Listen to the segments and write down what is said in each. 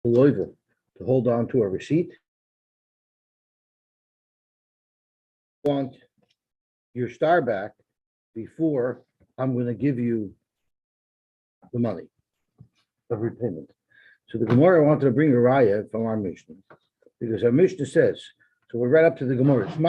loiva to hold on to a receipt. Want your star back before I'm going to give you the money of repayment. So the Gemara wanted to bring a raya from our Mishnah because our Mishnah says, so we're right up to the Gemara. You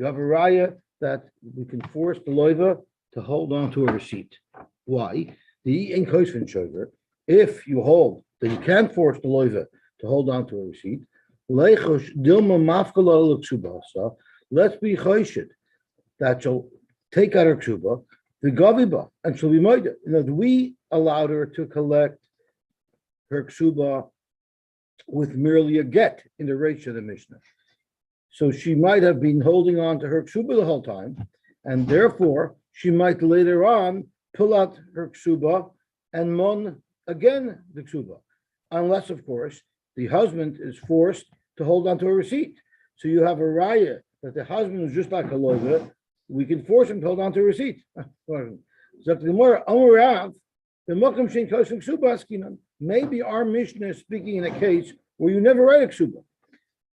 have a raya that we can force the loiva to hold on to a receipt. Why? The in koisvin shover, if you hold that you can't force the loiva to hold on to a receipt, let's be choshid that she'll take out her ksuba, the gaviba, and she'll be moida. We allowed her to collect her ksuba with merely a get in the Reish of the Mishnah. So she might have been holding on to her ksuba the whole time, and therefore she might later on pull out her ksuba and mon again the ksuba, unless, of course, the husband is forced to hold on to a receipt. So you have a raya that the husband is just like a loiva. We can force him to hold on to a receipt. Maybe our Mishnah is speaking in a case where you never write a ksuba.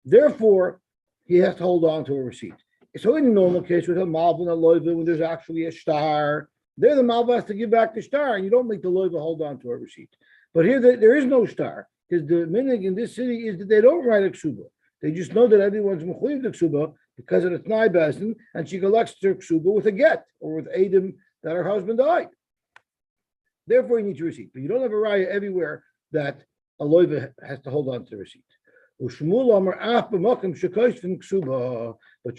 Therefore, he has to hold on to a receipt. So in a normal case with a malva and a loiva, when there's actually a star, there the malva has to give back the star, and you don't make the loiva hold on to a receipt. But here there is no star, because the minig in this city is that they don't write a ksuba. They just know that everyone's mechuyev the ksuba because of the t'nai bezin, and she collects her ksuba with a get or with edim that her husband died. Therefore, you need your receipt. But you don't have a raya everywhere that a loiva has to hold on to the receipt. But Shmuel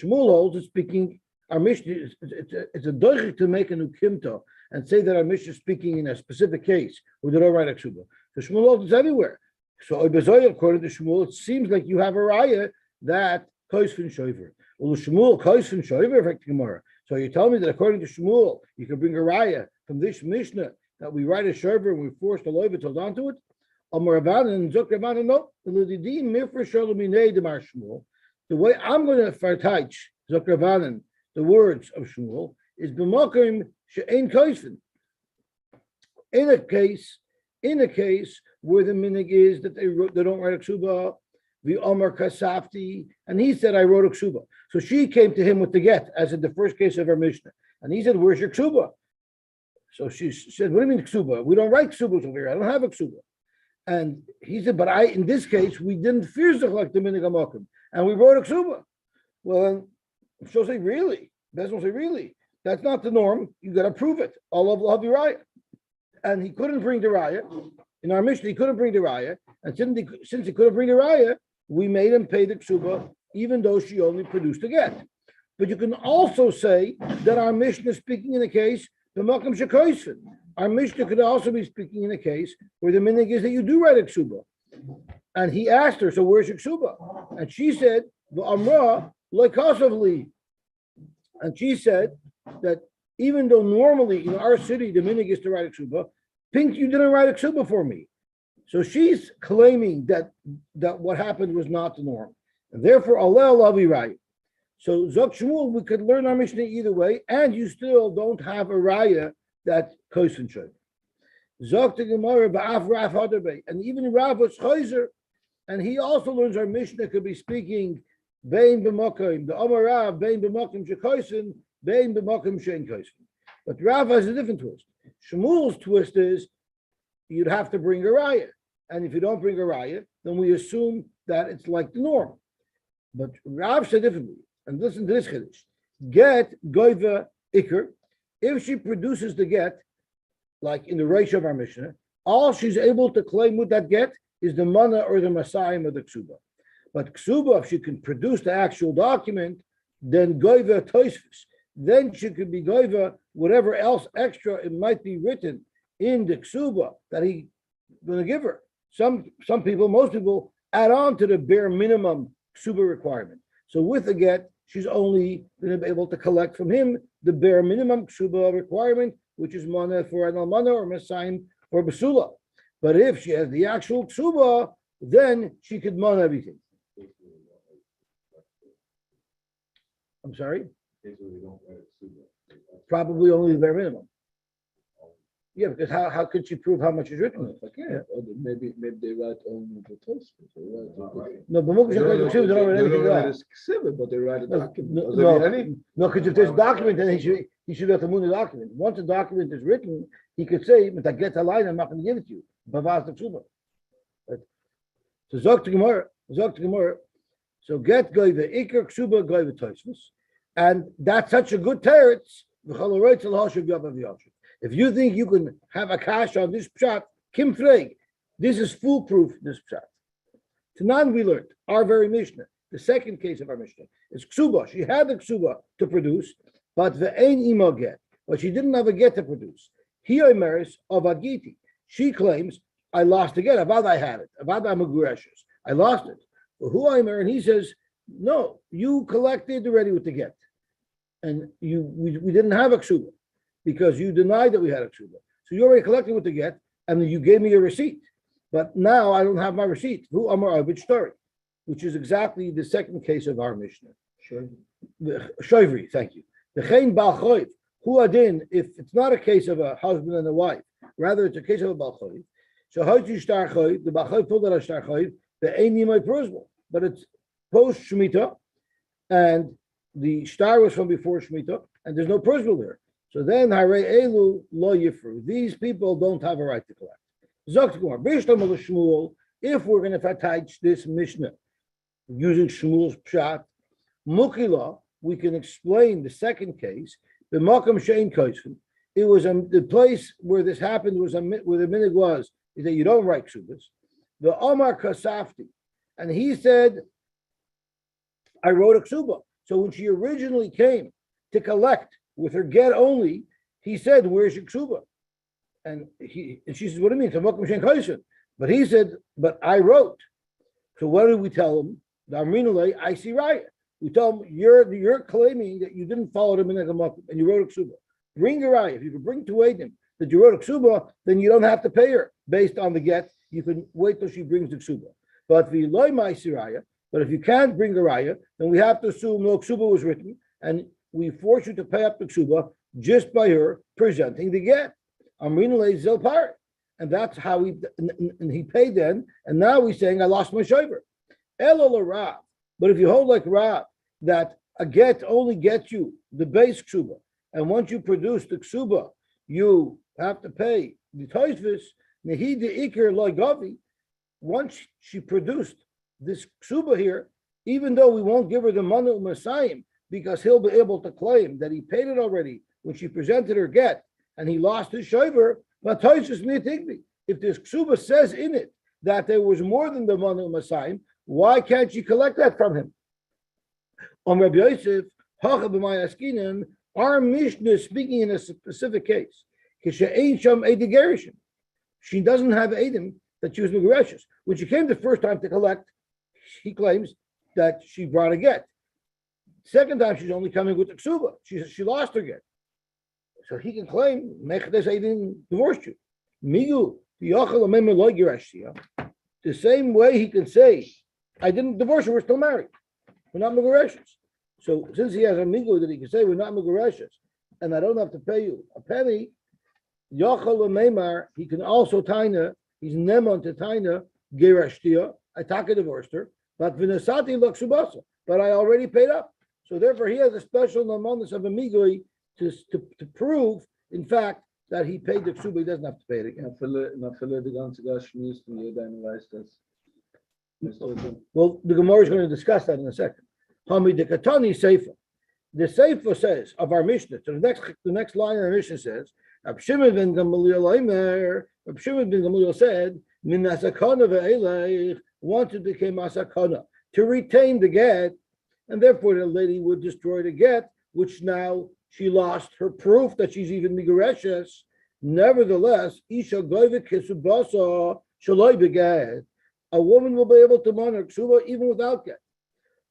holds is speaking. Our Mishnah it's a doichik to make a new kimta and say that our Mishnah is speaking in a specific case where they don't write a ksuba. So Shmuel holds is everywhere. So according to Shmuel, it seems like you have a raya that koisfin shover. Well, Shmuel koisfin shover affect Gemara. So you tell me that according to Shmuel, you can bring a raya from this Mishnah that we write a shover and we force the loiva to hold on to it. The way I'm going to fartaich Zukravanan, the words of Shmuel, is b'makim she'ein koisfin. In a case where the minig is that they don't write a ksuba, the Omar Kasafti, and he said, I wrote a ksuba. So she came to him with the get, as in the first case of our Mishnah. And he said, where's your ksuba? So she said, what do you mean ksuba? We don't write ksubas over here. I don't have a ksuba. And he said, but in this case, we didn't fear like the minig amakim, and we wrote a ksuba. Well, she'll say, really? Best will say, really? That's not the norm. You got to prove it. Allah will have your raya. And he couldn't bring the raya. In our Mishnah, he couldn't bring the raya. And since he couldn't bring the raya, we made him pay the ksuba, even though she only produced a get. But you can also say that our Mishnah is speaking in a case, the Makam Shekoisfin. Our Mishnah could also be speaking in a case where the minig is that you do write a ksuba. And he asked her, so where's your ksuba? And she said, V'amra loikasavli. And she said that even though normally in our city the minig is to write a ksuba, Pink, you didn't write a ksuba for me. So she's claiming that what happened was not the norm. And therefore, Allah be right. So Zok Shmuel, we could learn our Mishnah either way, and you still don't have a raya that kosen should. Zok the Gemara ba'af Rav Haderbei, and even Rav was chayzer, and he also learns our Mishnah could be speaking bein b'makim, the Amar Rav bein b'makim shekoisen, bein b'makim shein koisen. But Rav has a different twist. Shmuel's twist is you'd have to bring a raya, and if you don't bring a raya, then we assume that it's like the norm. But Rav said differently. And listen to this chiddush: get goiva ikr. If she produces the get, like in the ratio of our Mishnah, all she's able to claim with that get is the mana or the masayim of the ksuba. But ksuba, if she can produce the actual document, then goiva toisvis. Then she could be goiva whatever else extra it might be written in the ksuba that he's going to give her. Some people, most people, add on to the bare minimum ksuba requirement. So with the get, she's only going to be able to collect from him the bare minimum ksuba requirement, which is mana for an almana or mesayim or basula. But if she has the actual ksuba, then she could mana everything. I'm sorry? Probably only the bare minimum. Yeah, because how could she prove how much is written? Oh, if I can't, maybe they write only the Tosfos. No, but Mukesh and Kesubos don't write anything at all. But they write a document. No, because if there's a document, then he should have to move the document. Once a document is written, he could say, "But I get a line, I'm not going to give it to you." Bavas the Ksuba. So Zok to Gemara. So get goy the Iker Ksuba goy the Tosfos, and that's such a good teretz. If you think you can have a cash on this pshat, Kim Freig, this is foolproof, this pshat. Tanan we learned, our very Mishnah, the second case of our Mishnah, is Ksuba. She had the Ksuba to produce, but the Ein Imo get, but she didn't have a get to produce. He omeres of Agiti. She claims, I lost the get, Avad I had it, Avad I'm a Gureshes. I lost it. Well, who omer, and he says, no, you collected already with the get. And we didn't have a Ksuba, because you denied that we had a ksuba. So you already collected with the get, and you gave me a receipt. But now I don't have my receipt. Who Amar Abid story, which is exactly the second case of our Mishnah. Sure. Shoivri, thank you. The Chain Bal Choiv, who adin, if it's not a case of a husband and a wife, rather it's a case of a Bal Choiv. So how do you start Choiv? The Bal Choiv pulled out a star Choiv, the Ein Yimai Prozbal, but it's post Shemitah, and the star was from before Shemitah, and there's no Prozbal there. So then, Hare Elu Lo Yifru. These people don't have a right to collect. Zokt Gemara, Bishlam of Shmuel, if we're going to teach this Mishnah using Shmuel's Pshat, Mukila, we can explain the second case, the Makam Shein Kaisvin. It was the place where this happened was where the minig was, is that you don't write Ksubas. The Omar Kasafti, and he said, I wrote a Ksuba. So when she originally came to collect with her get only, he said, where's your Ksuba? And she says, what do you mean? But he said, but I wrote. So what did we tell him? The Amrinale, I see riot. We tell him, you're claiming that you didn't follow the Minhag HaMakom and you wrote a Ksuba. Bring a riot. If you can bring to Eidim that you wrote a Ksuba, then you don't have to pay her based on the get. You can wait till she brings the Ksuba. But if you can't bring a riot, then we have to assume no Ksuba was written, and we force you to pay up the Ksuba just by her presenting the get. Amrinale Zilpar. And that's how he paid then. And now he's saying, I lost my shaver. Elul Rav. But if you hold like Rav, that a get only gets you the base Ksuba, and once you produce the Ksuba, you have to pay the Toisvis, Nehi de Iker Loigavi. Once she produced this Ksuba here, even though we won't give her the Manu Masayim, because he'll be able to claim that he paid it already when she presented her get, and he lost his shaver, but Toisvis Mitigvi. If this Ksuba says in it that there was more than the Manu Masayim, why can't she collect that from him? On Rabbi Yosef, our Mishnah is speaking in a specific case. She doesn't have Eidim that she was Megareshes. When she came the first time to collect, he claims that she brought a get. Second time, she's only coming with the Ksuba. She lost her get. So he can claim, Mechades Eidim divorced you. Migu, the same way he can say, I didn't divorce her, we're still married. We're not Megareshes. So since he has a migu that he can say we're not Megareshes, and I don't have to pay you a penny, Yochel Meimar, he can also taina, he's Nemon to taina, Gerashtia, I taka divorced her, but Vinasati Luxubasa, but I already paid up. So therefore he has a special nomonus of a migu to prove, in fact, that he paid the ksuba, he doesn't have to pay it again. Well, the Gemara is going to discuss that in a second. The Seifa says of our Mishnah, so the next line of our Mishnah says, Rab Shimon ben Gamaliel said, Min asakana ve'elech, once it became asakana, to retain the get, and therefore the lady would destroy the get, which now she lost her proof that she's even Migareshes. Nevertheless, Isha Goivik Kesubos Shaloi Begad, a woman will be able to monitor Ksuba even without get.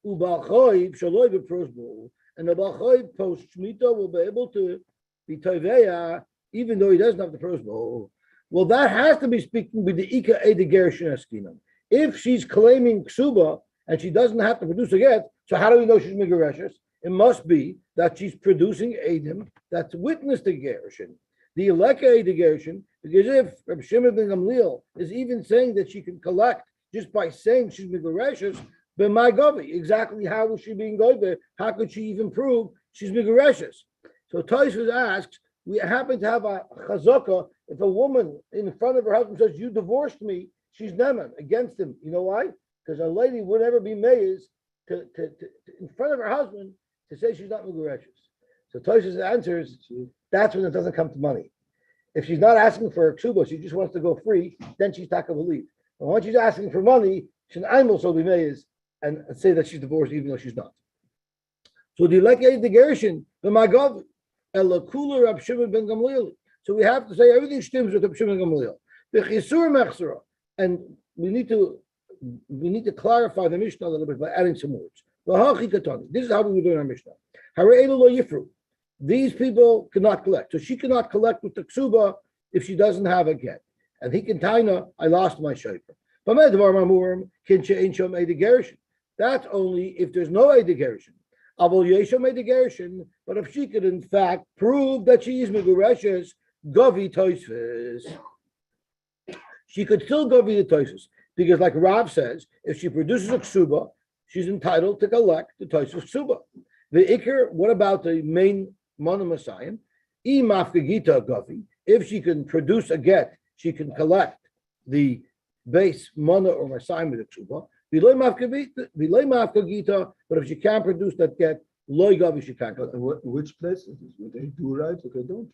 Ubalchoiv Shaloi Beprosbul, and the Balchoiv post Shemitah will be able to be Toveya even though he doesn't have the prosbul. Well, that has to be speaking with the Ika Ede Gershon Eskinam. If she's claiming Ksuba and she doesn't have to produce a get, so how do we know she's Migareshes? It must be that she's producing Edim that's witnessed the Gershon. the Eleke de Gershon, because if Reb Shimon ben Gamliel is even saying that she can collect just by saying she's Migareshes, but my Gavi, exactly how was she being Goibe? How could she even prove she's Migareshes? So Tosfos asks, we happen to have a chazaka. If a woman in front of her husband says, "You divorced me," she's neman against him. You know why? Because a lady would never be meiz to in front of her husband to say she's not Migareshes. So Tosfos answers, that's when it doesn't come to money. If she's not asking for a ksuba, she just wants to go free, then she's taka believe. But once she's asking for money, she's also be meiz and say that she's divorced even though she's not. So the Eleke de Gershon, the Magav, Elakula Rab Shimon ben Gamliel. So we have to say everything stems with Rab Shimon ben Gamliel. The Chisur Mechsera, and we need to clarify the Mishnah a little bit by adding some words. This is how we would do in our Mishnah. These people cannot collect. So she cannot collect with the ksuba if she doesn't have a get. And he can taina, I lost my shayfer. That's only if there's no Eid Gershon. But if she could in fact prove that she is Megureshes, Gavi Tosfos, she could still Gavi the Tosfos. Because like Rav says, if she produces a ksuba, she's entitled to collect the Tosfos ksuba. The Iker, what about the main monomasayim? Mafkagita Gavi, if she can produce a get, she can collect the base mana or masayim with the ksuba. But if she can't produce that get, loy gavi she can't. Which places would they do right or they don't?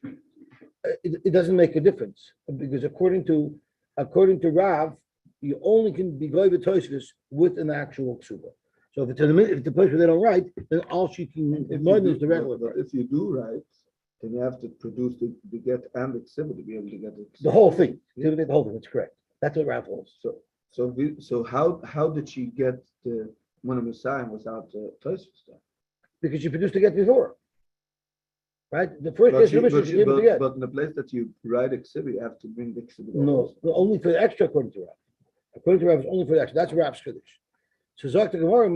It doesn't make a difference because according to Rav, you only can be goy Tosfos with an actual ksuba. So if it's the place where they don't write, then all she can is the regular. But if you do right, then you have to produce the get and the ksuba to be able to get the whole thing. Yeah. The whole thing. That's correct. That's what Rav holds. So how did she get the Messiah without the Tosfos stuff? Because she produced the get before, right? The first she gave the get. But in the place that you write exhibit, you have to bring the exhibit. No, only for the extra according to Rav. According to Rav, it's only for the extra. That's Rav's Kiddush. So Zok the Gemara,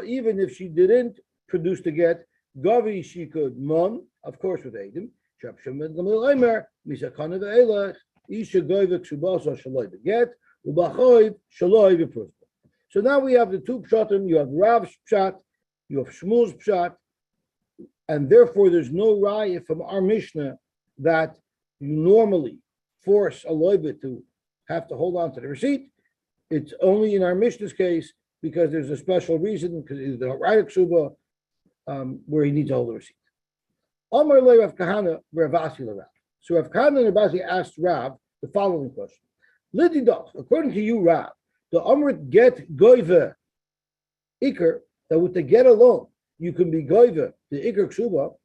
even if she didn't produce the get, Gavi she could mon, of course with Adam. So now we have the two pshatim. You have Rav's pshat, you have Shmuel's pshat, and therefore there's no raya from our Mishnah that you normally force a loiva to have to hold on to the receipt. It's only in our Mishnah's case because there's a special reason, because it's the right ksuba where he needs to hold the receipt. Amar le Rav Kahana Ravasi le Rav. So Rav Kahana and Ravasi asked Rav the following question: Lididach, according to you, Rav, the Amrit get goive iker, that with the get alone you can be goive the iker ksuba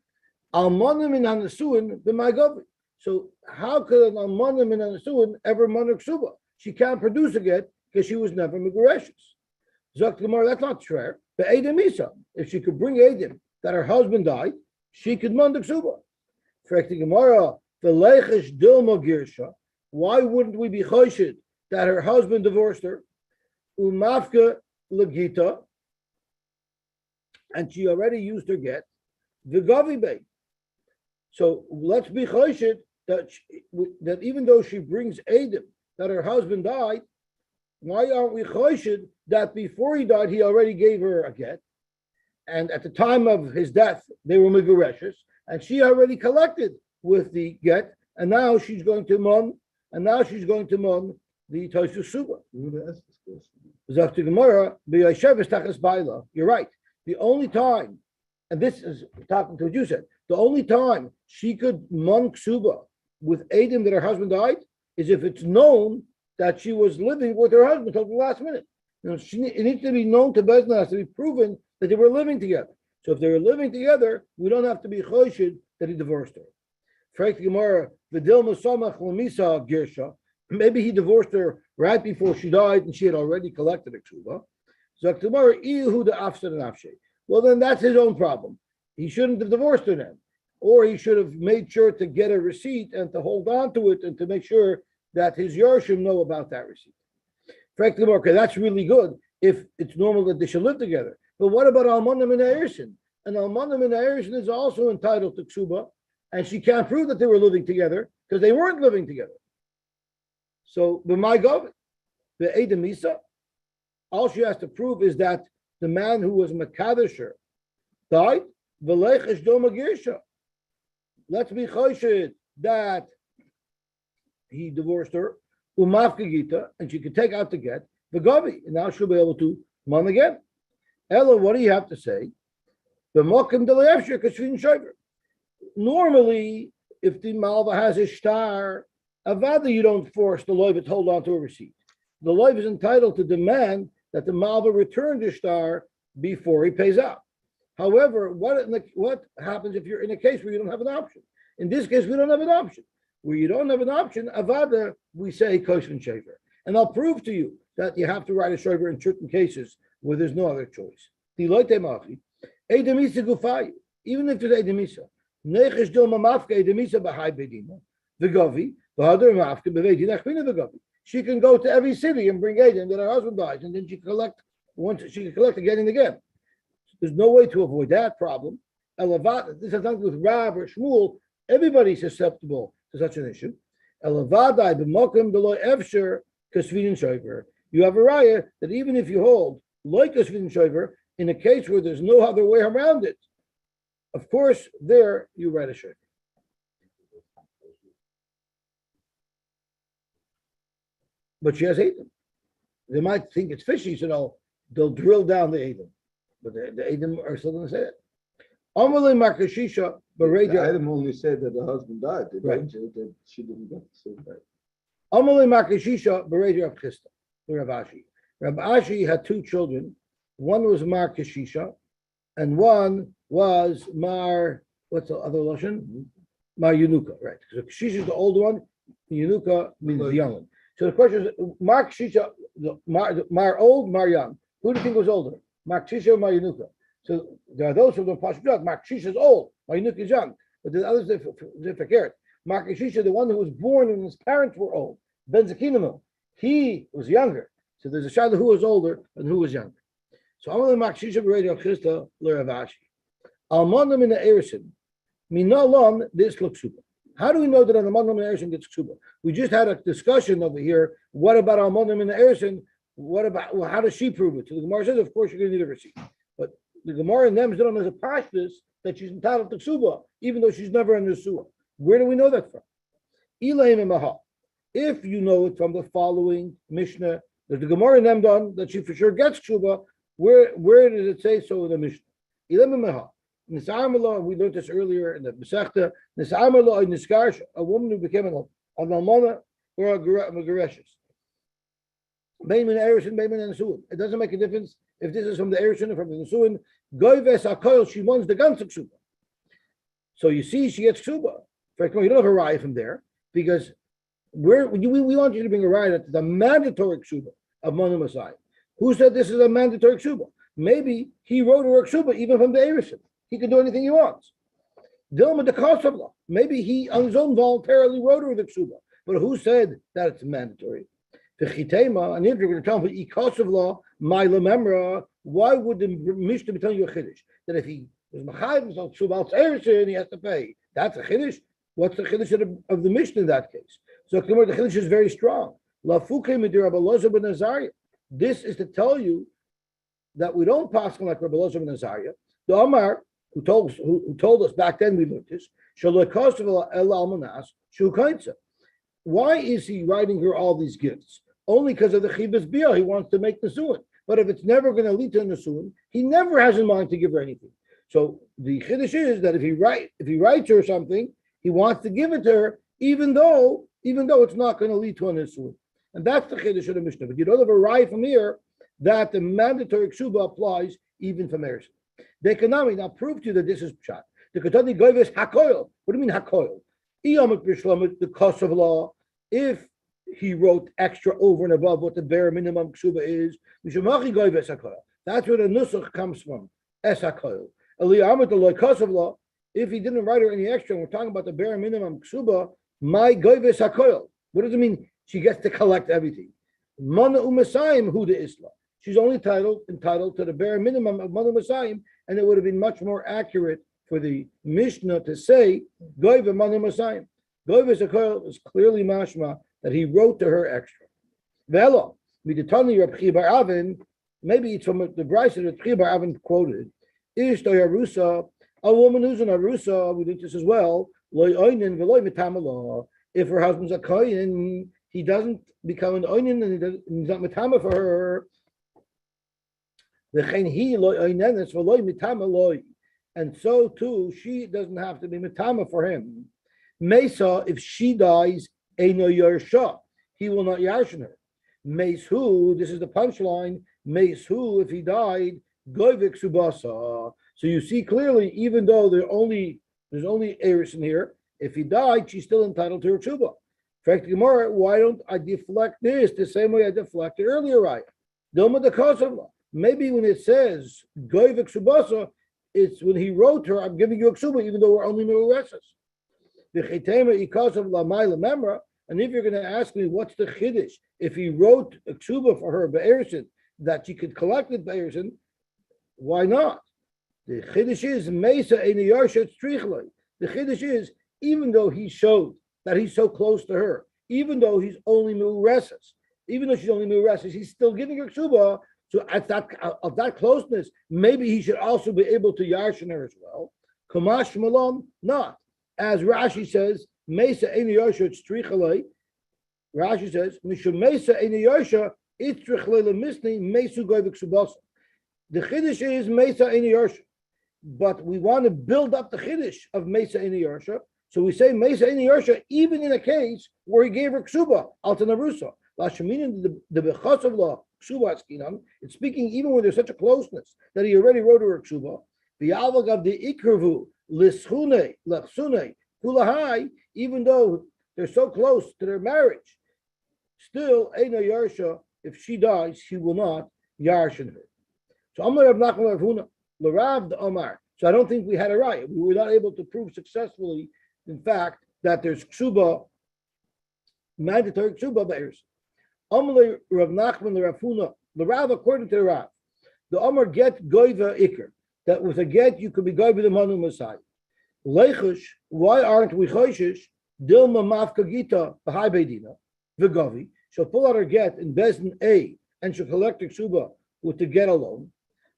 almanim in hanasuin b'magavi. So how could an almanim in hanasuin ever mana ksuba? She can't produce a get because she was never megureshes. Zok Gemara, that's not true. But Adam Isa, if she could bring Adam that her husband died, she could manda ksuba. Frekti Gemara, the leichish dilma girsha. Why wouldn't we be choshid that her husband divorced her? Umafka legita, and she already used her get the gavi bay. So let's be choshid that even though she brings Adam that her husband died, why aren't we choshid that before he died he already gave her a get, and at the time of his death they were megureshes, and she already collected with the get, and now she's going to mon, the Tosfos Suba. You're right. The only time, and this is talking to what you said, the only time she could mon ksuba with Adam that her husband died is if it's known that she was living with her husband until the last minute. It needs to be known to Bezdin, has to be proven that they were living together. So if they were living together, we don't have to be choshid that he divorced her. Maybe he divorced her right before she died and she had already collected a ksuba. Well, then that's his own problem. He shouldn't have divorced her then. Or he should have made sure to get a receipt and to hold on to it and to make sure that his Yorshim know about that receipt. Frankly, okay, that's really good if it's normal that they should live together. But what about Almanim and Ersin? an almana min ha'erishin is also entitled to ksuba, and she can't prove that they were living together because they weren't living together. So, b'may gov, the edemisa, all she has to prove is that the man who was Makadisher died, v'leichesh do magirsha. Let's be choshid that he divorced her, umafkagita, and she could take out the get, the gavi, and now she'll be able to mom again. Ella, what do you have to say? Normally, if the malva has a star, avada, you don't force the loiv to hold on to a receipt. The loiv is entitled to demand that the malva return the star before he pays out. However, what happens if you're in a case where you don't have an option? In this case, we don't have an option. Where you don't have an option, avada, we say koshin shaver. And I'll prove to you that you have to write a shaver in certain cases where there's no other choice. Even if there's edemisa, nechesh do mamafka edemisa b'hai bedina, v'gavi, v'hader mamafka b'vedin achmina v'gavi. She can go to every city and bring edem that her husband dies, and then she can collect again and again. There's no way to avoid that problem. This has nothing to do with Rav or Shmuel. Everybody's susceptible to such an issue. You have a raya that even if you hold like a svin shover in a case where there's no other way around it, of course, there you write a shover. But she has Edom. They might think it's fishy, so they'll drill down the Edom. But the Edom are still going to say it. Amalei Makashisha, The item only said that the husband died. They Right. that she didn't get the same right. Amalei Makashisha, Beradia of Chista, Rav Ashi. Rav Ashi had two children. One was Mar Kashisha, and one was Mar, what's the other Lashon? Mar Yunuka, right? So Kashisha is the old one, Yunuka means the young one. So the question is, Mar Kashisha, Mar old, Mar young. Who do you think was older? Mar Kashisha or Mar Yunuka? So there are those who don't pass blood. Mar Kashisha is old, Mar Yunuka is young. But the others, they're forget. Mar Kashisha, the one who was born when his parents were old, Ben Zakinamo, he was younger. So there's a shadow who was older and who was younger. So Amalei Makashisha Beradia of Chista, L'Ravashi. Almanim in the Erison, Minalon, this looks super. How do we know that an Almanim in the Erison gets super? We just had a discussion over here. What about Almanim in the Erison? What about, how does she prove it? So the Gemara says, of course, you're going to need a receipt. But the Gemara in them is done as a pashtus that she's entitled to ksuba, even though she's never in the suah. Where do we know that from? Elaim and Maha. If you know it from the following Mishnah, that the Gemara in them done that she for sure gets ksuba, where did it say so in the Mishnah? Elaim and Maha. Nisa'amala, we learned this earlier in the Masechta. Nisa'amala Niskarsh, a woman who became an almana or a gereshes. It doesn't make a difference if this is from the Erishin or from the Nesuin. Goyves Akoil, she wants the guns of Ksuba. So you see, she gets Ksuba. You don't have a raya from there because we want you to bring a raya that's the mandatory Ksuba of Monu Masai. Who said this is a mandatory Ksuba? Maybe he wrote her a Ksuba even from the Erishin. He can do anything he wants. Dilma de Kosovla. Maybe he on his own voluntarily wrote her the Ksuba. But who said that it's mandatory? And if you're going to tell him, why would the Mishnah be telling you a chiddush? That if he was machayev himself Shubal Erishin, he has to pay. That's a chiddush. What's the chiddush of the Mishnah in that case? So the chiddush is very strong. This is to tell you that we don't pass like Rabbi Elazar ben Azariah. The Omar, who told us back then we learned this, why is he writing her all these gifts? Only because of the chibas bia, he wants to make nesuin. But if it's never going to lead to a nesuin, he never has in mind to give her anything. So the chiddush is that if he writes her something, he wants to give it to her, even though it's not going to lead to a nesuin. And that's the chiddush of the Mishnah. But you don't have a right from here that the mandatory ksuba applies even from Erishin. The economic now prove to you that this is pshat. The Ketani Goyves Hakoil. What do you mean Hakoil? The cost of law. If he wrote extra over and above what the bare minimum ksuba is, that's where the nusach comes from. Es Hakoil. If he didn't write her any extra, and we're talking about the bare minimum ksuba, my Goyves Hakoil. What does it mean? She gets to collect everything. Mana umasayim hu de isla. She's only entitled to the bare minimum of Mana Umasayim and it would have been much more accurate for the Mishnah to say Goyva Manu Masayim. Goyva Zakol is clearly mashma that he wrote to her extra. Velo, Miditani Reb Chi Bar Avin, maybe it's from the Bryce that Reb Chi Bar Avin quoted, Ish Arusa, a woman who's an Arusa, we did this as well, Loy Oinin, Veloy Mitamala. If her husband's a Kohen, he doesn't become an Oinin and he's not Mitama for her. And so too, she doesn't have to be Mitama for him. Mesa, if she dies, Eino Yersha, he will not yarshin her. Mesu, this is the punchline. Mesu, if he died, Goivik Subasa. So you see clearly, even though there's only Eris in here, if he died, she's still entitled to her Tsuba. In fact, Gemara, why don't I deflect this the same way I deflected earlier, right? Dilma the Kosovla. Maybe when it says Goivik Subasa, it's when he wrote her, I'm giving you a Ksuba, even though we're only Meresas. And if you're going to ask me what's the Chiddush, if he wrote a Ksuba for her, Be'ersin, that she could collect it, Be'ersin, why not? The Chiddush is Mesa Eini Yarsha Tzrichlei. The Chiddush is, even though he showed that he's so close to her, even though he's only Meresas, even though she's only Meresas, he's still giving her Ksuba. So at that closeness, maybe he should also be able to yarshin her as well. Kamash Malom, not. As Rashi says, Mesa Eini Yarsha Tzrichlei. Rashi says, Mishum Mesa Eini Yarsha Tzrichlei Lemisni Mesu Goivik Subasa. The Chiddush is Mesa Eini Yarsha, but we want to build up the Chiddush of Mesa Eini Yarsha. So we say Mesa Eini Yarsha even in a case where he gave her Ksuba, Altanarusa. Lasheminin the Bechas of law, Ksuba Skinan, it's speaking even when there's such a closeness that he already wrote her a Ksuba. The Alvag of the Ikravu, Lishune, Lachsune, Kulahai, even though they're so close to their marriage, still Eina Yarsha, if she dies, he will not yarshin her. So Amar Rav Nachman Rav Huna, L'Rav the Omar. So I don't think we had a right. We were not able to prove successfully, in fact, that there's Ksuba, mandatory Ksuba be'ers. Amar Rav Nachman Rav Huna, the Rav according to the Rav, the Omar get Goiva Iker, that with a get you could be Goiva the Manu Masai. Leichush, why aren't we Choshish? Dilma Mafka Gita, Bahai Beidina, Vigavi, she'll pull out her get in Bezin A, and she'll collect her Ksuba with the get alone.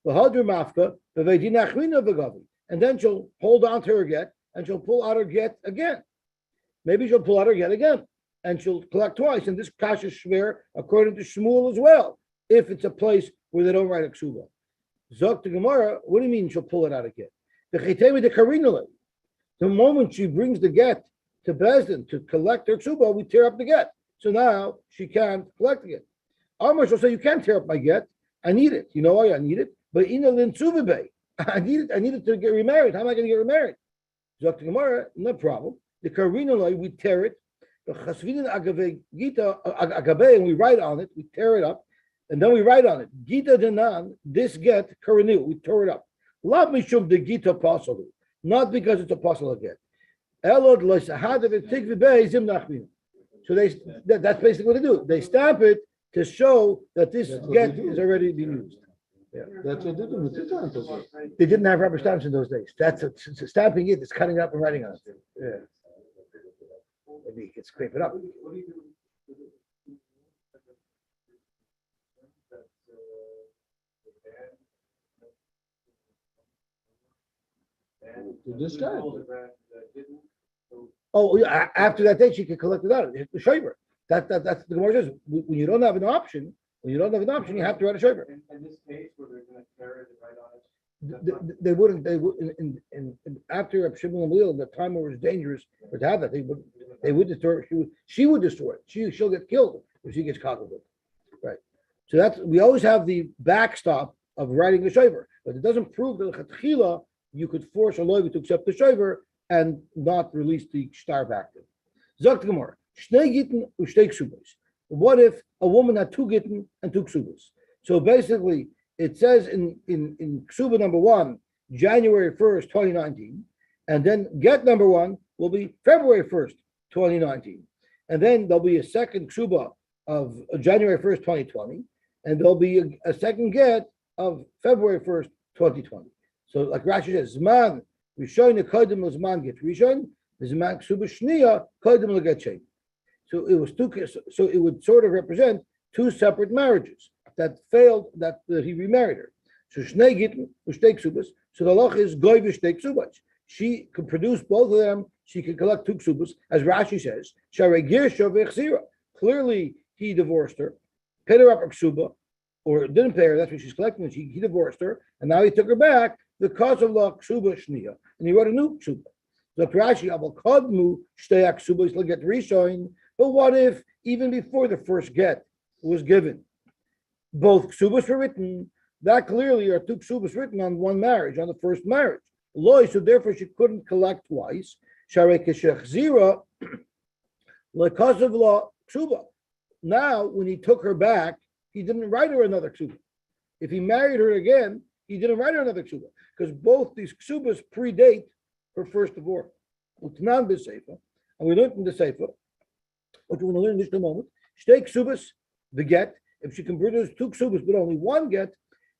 V'hadr Mafka, Beidina Achmina Vigavi, and then she'll hold on to her get, and she'll pull out her get again. Maybe she'll pull out her get again, and she'll collect twice. And this kasha shver according to Shmuel as well, if it's a place where they don't write a ksuba. Zok to Gemara, what do you mean she'll pull it out again? The chitemi de karinale. The moment she brings the get to Bezdin to collect her ksuba, we tear up the get. So now she can't collect the get. Amar shall say, you can't tear up my get. I need it. You know why I need it? But ina lin tzuvabe. I need it to get remarried. How am I going to get remarried? Zok to Gemara, no problem. The karinale, we tear it. The chasvidin agave gita agabe, and we write on it. We tear it up, and then we write on it. Gita denan, this get karinu. We tore it up. Lav mishum de gita pasalu, not because it's a pasal get. Elod loisahadav tikvibei zim nachmin. So that's basically what they do. They stamp it to show that this get is already being used. Yeah. That's what they do with the times. They didn't have rubber stamps in those days. That's stamping it. It's cutting it up and writing on it. Yeah. Maybe you could scrape it up. To discard. Oh, yeah, after that date, she could collect it out. The shaver. That's the Gemara says. When you don't have an option, you have to write a shaver. In this case, where they're going to tear it and write on it. They wouldn't. They would. In after Shimon Gamliel, the time where it was dangerous for to have that, they would destroy it. She would destroy it. She'll get killed if she gets caught with it. Right. So that's we always have the backstop of writing a shaver, but it doesn't prove that chatchila you could force a loiva to accept the shaver and not release the shtar back to. Zok Gemara, shnei gitten ushtei ksubos. What if a woman had 2 gitten and 2 ksubos? So basically, it says in ksuba number 1, January 1st, 2019, and then get number 1 will be February 1st, 2019. And then there'll be a second ksuba of January 1st, 2020, and there'll be a second get of February 1st, 2020. So like Rashi says, Zman Rishon Kodim Zman get Rishon, Zman Ksuba Shnia Kodim get Sheni. So it was two. So it would sort of represent two separate marriages that failed. That he remarried her. So Shnei Gittin Ushtei Ksubas. So the loch is Goy V'Shtei Ksubas. She could produce both of them. She could collect two ksubas, as Rashi says. Sharei Girsha V'Chzira. Clearly, he divorced her, paid her up a ksuba, or didn't pay her. That's what she's collecting. He divorced her, and now he took her back because of the ksuba shnia, and he wrote a new ksuba. So Rashi Abel Kadmu Shtei Ksubas L'Get Rishon. But what if even before the first get was given, both ksubas were written? That clearly are two ksubas written on one marriage, on the first marriage. Loy, so therefore she couldn't collect twice. Sharei Keshachzira because of law ksuba. Now, when he took her back, he didn't write her another ksuba. If he married her again, he didn't write her another ksuba because both these ksubas predate her first divorce. Utnan b'seifa, and we learned in the seifa, which we're going to learn in just a moment. Shtei ksubas, the get. If she can produce two ksubas but only one get,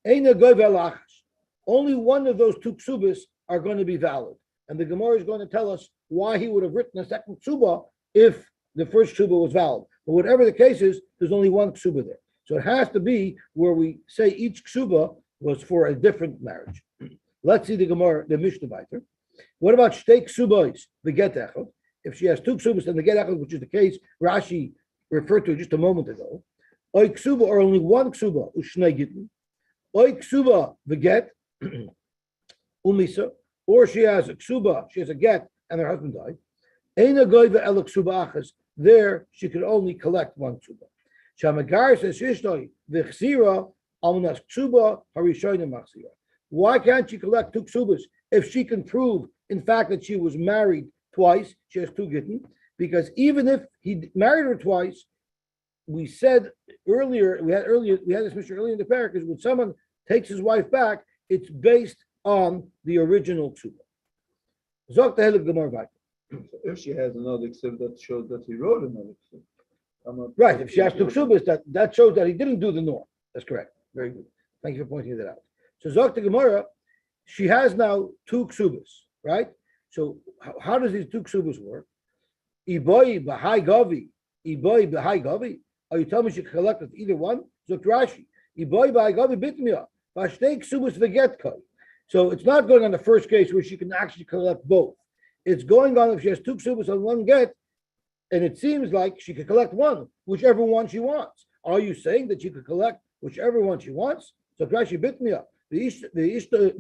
eina goy velachas. Only one of those two ksubas are going to be valid, and the Gemara is going to tell us why he would have written a second ksuba if the first ksuba was valid. But whatever the case is, there's only one ksuba there. So it has to be where we say each ksuba was for a different marriage. Let's see the Gemara, the Mishnah Vayter. What about shtei ksubos, the get echad? If she has two ksubas and the get echad, which is the case Rashi referred to just a moment ago, oy ksuba, or only one ksuba, ushnei gittin, oy ksuba, the get, umisa, or she has a ksuba, she has a get, and her husband died. Eina goyva el ksuba achas. There, she could only collect one ksuba. Shamagar says shishnoi v'chzira almanas ksuba harishonim machzira. Why can't she collect two ksubas if she can prove, in fact, that she was married twice? She has two gittin, because even if he married her twice, we said earlier, we had this mission earlier in the parak, is when someone takes his wife back, it's based on the original ksuba. Zok tehelig gemar vayter. If she has another ksub that shows that he wrote another ksub. Right, if she has two ksubas, that shows that he didn't do the norm. That's correct. Very good. Thank you for pointing that out. So Zok the Gemara, she has now two ksubas, right? So how does these two ksubas work? Iboi b'hai gavi, iboi b'hai gavi. Are you telling me she can collect with either one? Zok Rashi, iboi b'hai gavi bitmiya, b'shtei ksubas v'getkai. So it's not going on the first case where she can actually collect both. It's going on if she has two ksubas on one get, and it seems like she could collect one, whichever one she wants. Are you saying that she could collect whichever one she wants? So Rashi bitmiya. The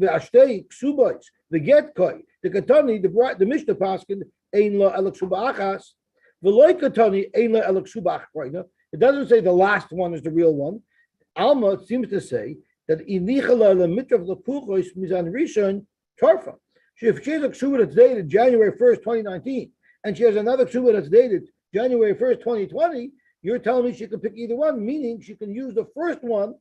ashtei ksubos, the get koi, the katani, the Mishnah paskin ein la el ksuba achas, the loy katani ein la el ksuba achas. It doesn't say the last one is the real one. Alma seems to say that inichala la mitrav lepuchos mizan rishon tarfa. If she has a ksuba that's dated January 1st, 2019, and she has another ksuba that's dated January 1st, 2020, you're telling me she can pick either one, meaning she can use the first one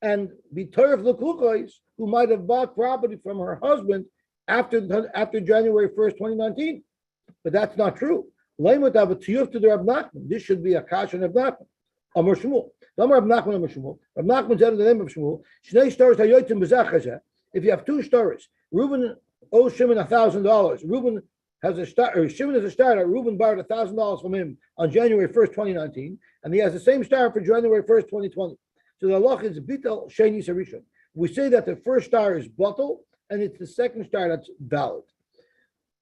and be Torah L'Kuchos, who might have bought property from her husband after January 1st, 2019. But that's not true. This should be a kash on Reb Nachman. Amar Shmuel. Amar Reb Nachman, Amar Shmuel. Reb Nachman said in the name of Shmuel, Shnei stars hayotim b'zachazeh. If you have two stars, Reuben owes Shimon $1,000. Reuben has a star, or Shimon is a starter. Reuben borrowed $1,000 from him on January 1st, 2019, and he has the same star for January 1st, 2020. So the halach is bitel sheni sarishon. We say that the first star is batel, and it's the second star that's valid.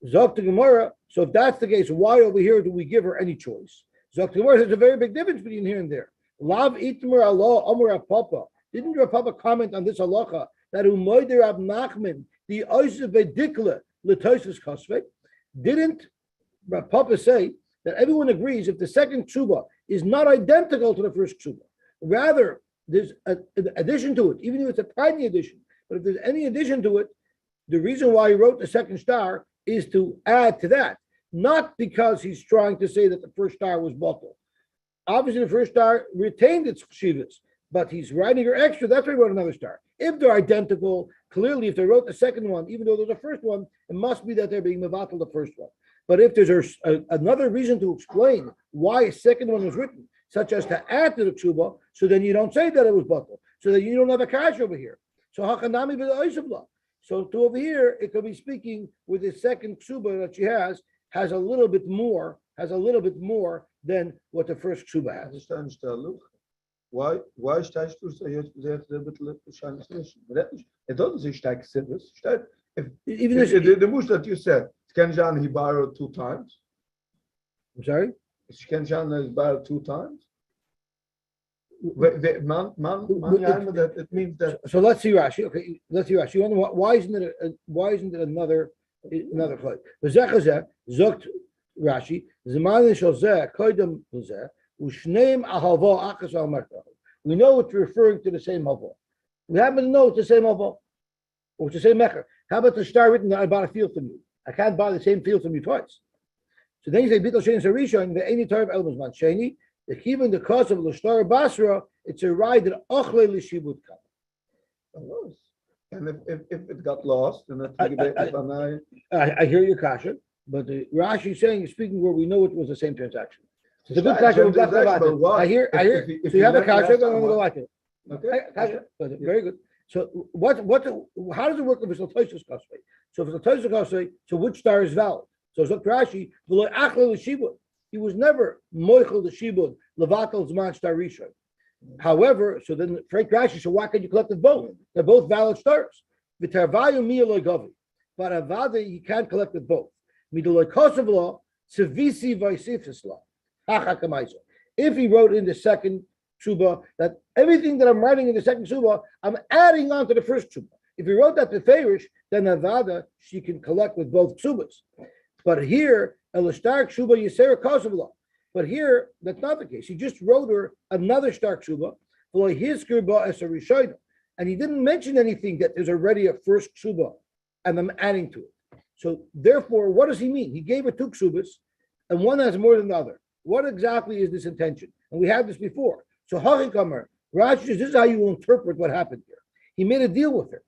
Zok to Gemara. So if that's the case, why over here do we give her any choice? Zok to Gemara, there's a very big difference between here and there. Lav itmer Allah amar Papa. Didn't your Papa comment on this halacha that umoider Rab Nachman the oisav vedikla letosis kasvei? Didn't Rab Papa say that everyone agrees if the second ksuba is not identical to the first ksuba, rather there's an addition to it, even if it's a tiny addition. But if there's any addition to it, the reason why he wrote the second star is to add to that, not because he's trying to say that the first star was batel. Obviously, the first star retained its chivas, but he's writing her extra. That's why he wrote another star. If they're identical, clearly, if they wrote the second one, even though there's a first one, it must be that they're being mevatel the first one. But if there's another reason to explain why a second one was written, such as to add to the ksuba, so then you don't say that it was batel, so that you don't have a kash over here. So hachanami b'oisavla. So to over here, it could be speaking with the second ksuba that she has a little bit more, than what the first ksuba Das has. ist ein Stellung. Why steigst du so jetzt sehr bitte wahrscheinlich nicht? It doesn't say steig Kesubos. Even this, The mush that you said, Kenjan he borrowed 2 times. I'm sorry. Kenjan has borrowed 2 times. Man, it means that So let's see Rashi. Okay, let's see Rashi. You wonder why isn't it another code? V'zechazeh zokt Rashi zman shozeh koydem lezeh u'shneim ahavo achas al merkah. We know it's referring to the same havo. We happen to know it's the same havo, or it's the same mecher. How about the star written that I bought a field from you? I can't buy the same field from you twice. So then you say bittul sheni sarishon the any tarv elements man sheni. The even the cause of the star basra, it's a ride that ochle l'shibud kam. and if it got lost, then I hear your kasha, but the Rashi is saying, speaking where we know it was the same transaction. It's a good kasha. I hear. So you have a kasha, I'm going to go like it. Okay. Kasha, very good. So how does it work if it's a toisus cosplay? So if it's a toisus cosplay, so which star is valid? So it's Rashi, v'lo achle l'shibud. He was never moichel the shibud levatel zman star rishon. However, so then Frank Rashi, so why can't you collect them both? They're both valid stars. V'tarvayu miyaloi gavi, but avada you can't collect them both. Midoloi kosovla sevisi vaisifisla hachakamaisa. If he wrote in the second tsuba that everything that I'm writing in the second tsuba, I'm adding on to the first tsuba. If he wrote that to Farish, then avada she can collect with both tsubas. But here, Elishtar Kshuba Yisera Kosovla. But here, that's not the case. He just wrote her another Star Kshuba, and he didn't mention anything that there's already a first Kshuba, and I'm adding to it. So therefore, what does he mean? He gave her 2 Ksubas, and one has more than the other. What exactly is this intention? And we had this before. So Hachikamer, Rashi says, this is how you will interpret what happened here. He made a deal with her,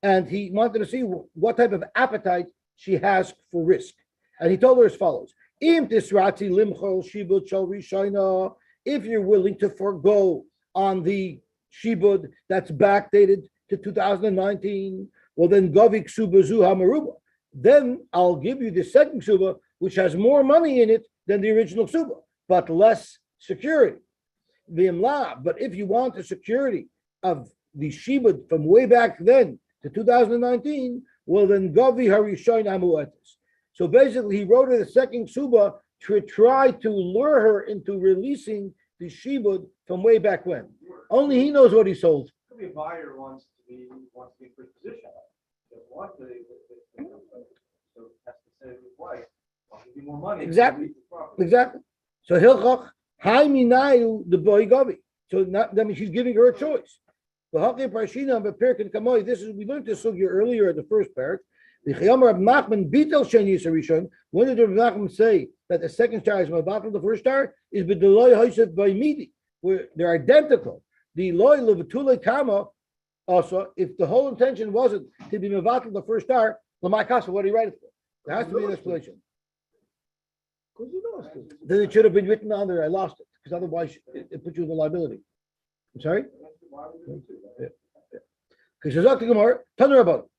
and he wanted to see what type of appetite she has for risk. And he told her as follows: if you're willing to forego on the shibud that's backdated to 2019, well then gavi ksuba zu hamaruba. Then I'll give you the second ksuba, which has more money in it than the original ksuba, but less security. But if you want the security of the shibud from way back then to 2019, well then gavi harishain hamuetis. So basically, he wrote her the second suba to try to lure her into releasing the shibud from way back when. Only he knows what he sold. Could be a buyer wants to be in first position. They want to, so has to say his wife, I'll give you more money. Exactly. So Hilchach, Hai Minayu the boy Gavi. So that means she's giving her a choice. This is we learned this sugya earlier at the first part. When did Rav Nachman say that the second star is Mabatel, the first star is B'Deloi Hoysef by Midi, where they're identical. The Loi Levatule Kama also, if the whole intention wasn't to be Mabatel, the first star, Lamai Kasa, what do you write it for? There has to be an explanation. Then it should have been written on there. I lost it because otherwise it puts you in the liability. I'm sorry? Because she's talking Gemara, tell her about it.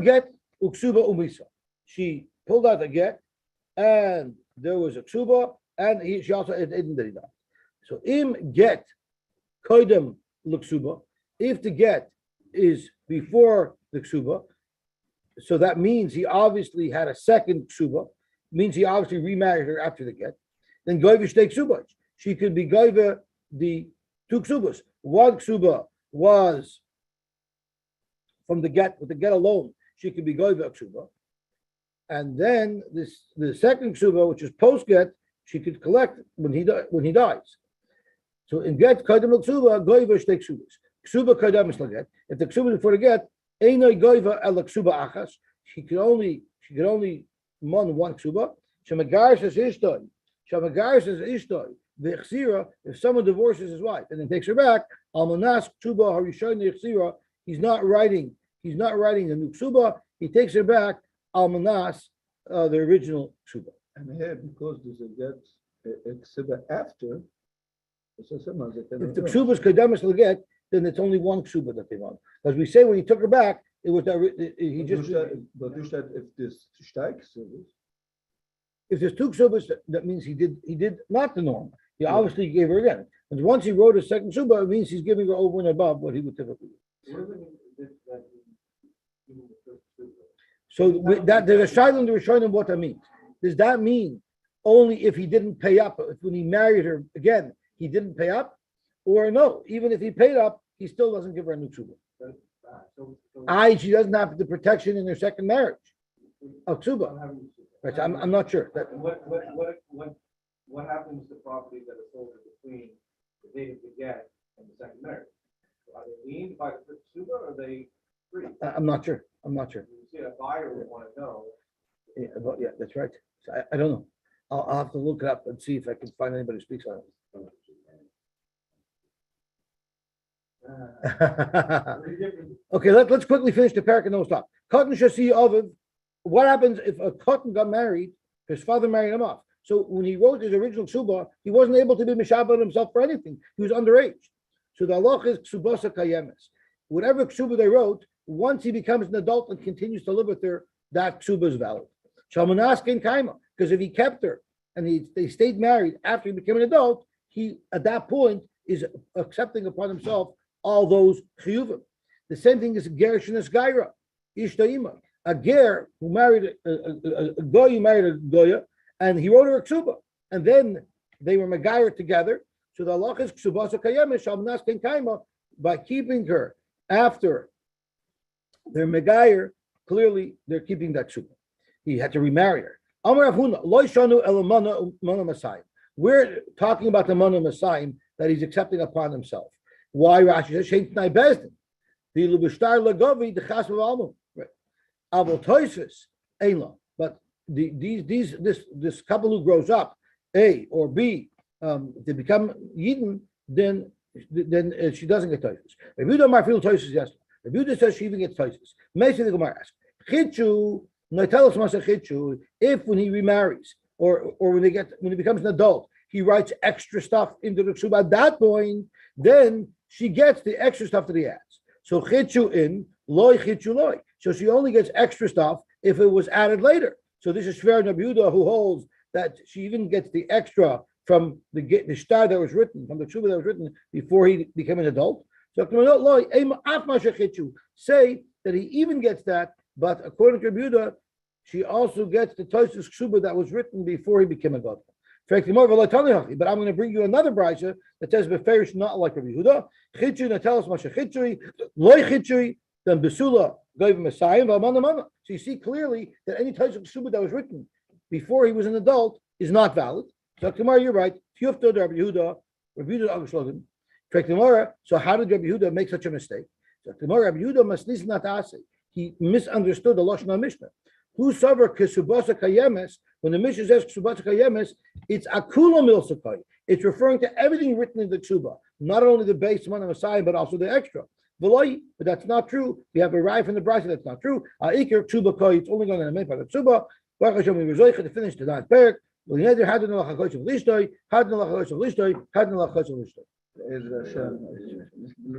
Get uksuba umisa. She pulled out the get, and there was a ksuba, and she also didn't that he died. So im get koidem luksuba. If the get is before the ksuba, so that means he obviously had a second ksuba. Means he obviously remarried her after the get. Then goivish take ksubas. She could be goiva the 2 ksubas. One ksuba was from the get, with the get alone, she could be goiva ksuba. And then the second ksuba, which is post get, she could collect when he dies. So in get kaidem ksuba, goiva shtei ksubas. Ksuba kaidem is get. If the ksuba before the get, einoi goiva el ksuba achas. She could only mon 1 ksuba. Shemagaris says ishtoi. Shemagaris says ishtoi. The chsira, if someone divorces his wife and then takes her back, almanas ksuba harishon the chsira. He's not writing the new ksuba. He takes her back almanas, the original ksuba. And here, because there's a get ksuba after, if the ksuba is kedemis leget, then it's only 1 ksuba that they want. Because we say when he took her back, It was that he just. But you said if this steigt, so If there's two ksubas, that means he did not the norm. He obviously gave her again. And once he wrote a second ksuba, it means he's giving her over and above what he would typically do. What does it mean that he the first two? So that there's a shayla in the Rishonim what that means. Does that mean only if he didn't pay up, if when he married her again, he didn't pay up? Or no, even if he paid up, he still doesn't give her a new ksuba. She doesn't have the protection in her second marriage of ksuba. Right, so I'm not sure. And what happens to properties that are sold in between the date of the get and the second marriage? Are they liened by the first suitor or are they free? I'm not sure. You see, a buyer would want to know. Yeah, that's right. So I don't know. I'll have to look it up and see if I can find anybody who speaks on it. Very different. Okay, let's quickly finish the parak and then we'll stop. Cotton Shasi Oviv. What happens if a cotton got married? His father married him off. So when he wrote his original ksuba, he wasn't able to be mishabed himself for anything. He was underage. So the halach is ksubasa kayemes. Whatever ksuba they wrote, once he becomes an adult and continues to live with her, that ksuba is valid. Shalmanaskin kaima, because if he kept her and they stayed married after he became an adult, he at that point is accepting upon himself all those chiyuvim. The same thing is gerishinus gaira, ishtaima. A ger who married a goy who married a goya, and he wrote her a ksuba, and then they were megayer together. So the halach is ksubasa kayemes shalmanas ken kaima, by keeping her after their megayer. Clearly, they're keeping that ksuba. He had to remarry her. Amar Avhuna lo shanu elamana mana masayim. We're talking about the mana masayim that he's accepting upon himself. Why Rashi says shein tnai bezdin the lubishtar lagovi the chas v'almu. But this couple who grows up, A or B, they become Yidden, then she doesn't get toises. If you don't feel toises, yes. If you just says she even gets toises, maybe the Gemara asks, Chichu, no, tell us Masa Chichu, if when he remarries or when he becomes an adult, he writes extra stuff into the ksuba. At that point, then she gets the extra stuff that he adds. So Chichu in, loy Chichu loy. So she only gets extra stuff if it was added later. So this is Shver Rabbi Yehuda who holds that she even gets the extra from the star that was written, from the tshuva that was written before he became an adult. So say that he even gets that, but according to Rabbi Yehuda, she also gets the Tosus tshuva that was written before he became a god. But I'm going to bring you another brayso that says beferish not like Rabbi Yehuda. Chitchu natelos masha chitchui, loy chitchui, then besula. So you see clearly that any type of ksuba that was written before he was an adult is not valid. So Gemara, you're right. So how did Rabbi Yehuda make such a mistake? So Rabbi Yehuda must listen not to he misunderstood the Lashon Mishnah. Who suffer kesubasa kayemes? When the Mishnah says kesubasa kayemes, it's akula milsakai. It's referring to everything written in the ksuba, not only the base man of Messiah, but also the extra. But that's not true. We have a right from the bride that's not true. It's only going to make by the tzuba. To finish the ninth parak.